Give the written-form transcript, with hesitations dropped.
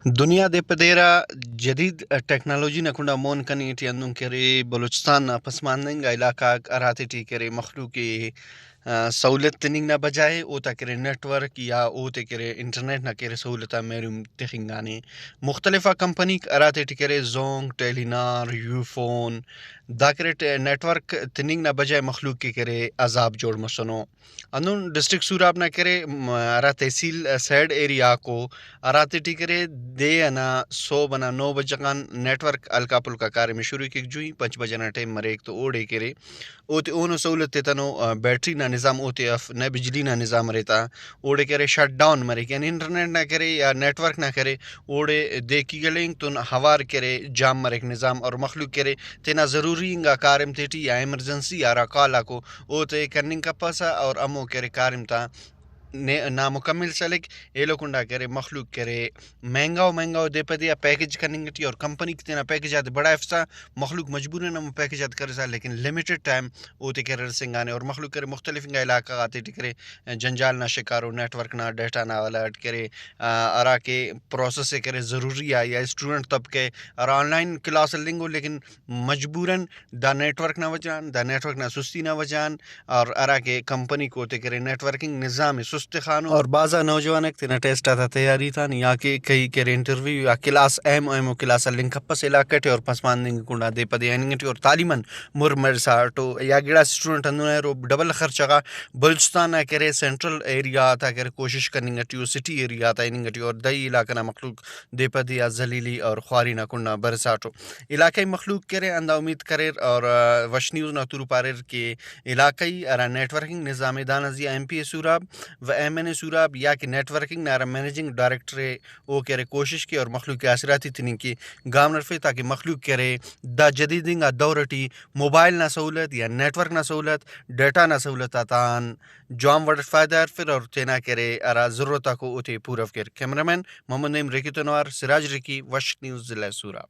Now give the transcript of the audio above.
دنیا دے پدیرا جدید ٹیکنالوجی نکونڈا مون کنی ٹی اندون کرے بلوچستان نا پسماندنگ علاقہ اراتے ٹی کرے مخلوقی سہولت تننگ نہ بجائے اوتا کرے نیٹ ورک یا اوتے کرے انٹرنیٹ نہ کرے سہولتا میرم تخنگانے مختلفہ کمپنی اراتے ٹی کرے زونگ ٹیلی نار یو فون دا کرے نیٹ ورک تننگ نہ بجائے مخلوق کے کرے عذاب جوڑ مسنو انون ڈسٹرکٹ سوراب نہ کرے ارا تحصیل سیڈ ایریا کو اراتے ٹی کرے دے انا 100 بنا 9 بجغان نیٹ ورک الکا پلکا کار میں شروع کیک جوئی 5 بجنا ٹائم مریک تو اوڑے کرے اوتے اونو سہولت تے تنو بیٹری نا نظام اوتے اف نہ بجلی نا نظام رہتا اوڑے کرے شٹ ڈاؤن مرے یعنی انٹرنیٹ نہ کرے یا نیٹ ورک نہ کرے اوڑے دیکھی گلیں تو ہوار کرے جام مرے نظام اور مخلوق کرے تینا ضروری انگا کارم تیٹی یا ایمرجنسی یا راکالا کو اوتے کرننگ کا پاسا اور امو کرے کارم تا نامکمل سلک ایلو کنڈا کرے مخلوق کرے مہنگاؤ دے پہ دیا پیکج کرننگ ٹی اور کمپنی کی تینا پیکجات بڑا افسا مخلوق مجبور ہے نمو پیکجات کرے سا لیکن لمیٹڈ ٹائم اوتے کرے رسنگانے اور مخلوق کرے مختلف انگا علاقہ آتے ٹی کرے جنجال نہ شکارو نیٹ ورک نہ ڈیٹا نہ الرٹ کرے ارا کے پروسیس سے کرے ضروری ہے یا اسٹوڈنٹ طبقے اور آن لائن کلاس لنگو لیکن مجبوراً دا نیٹ ورک نہ وجان دا نیٹ ورک نہ سستی نہ وجان اور ارا کے کمپنی کو تے کرے نیٹ ورکنگ نظام سست خانو اور بعضا نوجوان تینا ٹیسٹ آتا تیاری تھا یا کہ کئی کرے انٹرویو یا کلاس ایم کلاس لنک پس علاقہ ٹی اور پسماندنگ کنڈا دے پدے اینگٹی اور تعلیمن مرساٹو یا گڑا اسٹوڈنٹ انو رو ڈبل خرچہ کا بلوچستان نہ کرے سینٹرل ایریا تا کرے کوشش کرنگ ٹی سٹی ایریا تا اینگٹی اور دئی علاقہ نہ مخلوق دے پدے یا ذلیلی اور خواری نہ کنڈا برساٹو علاقائی مخلوق کرے اندا امید کرے اور وش نیوز نہ تورو پارر کے علاقائی ارا نیٹ ورکنگ نظام دانا زی ایم پی اے سوراب و ایم این اے سوراب یا کہ نیٹ ورکنگ نارا مینیجنگ ڈائریکٹر او کرے کوشش کی اور مخلوق کے اثراتی تنی کی گام نرفے تاکہ مخلوق کرے دا جدیدنگ دورٹی موبائل نہ سہولت یا نیٹ ورک نہ سہولت ڈیٹا نہ سہولت آتان جام وڈ فائدہ پھر اور تینا کرے ارا ضرورت کو اوتے پورا کر کیمرہ مین محمد نعیم ریکی تنوار سراج ریکی وش نیوز ضلع سوراب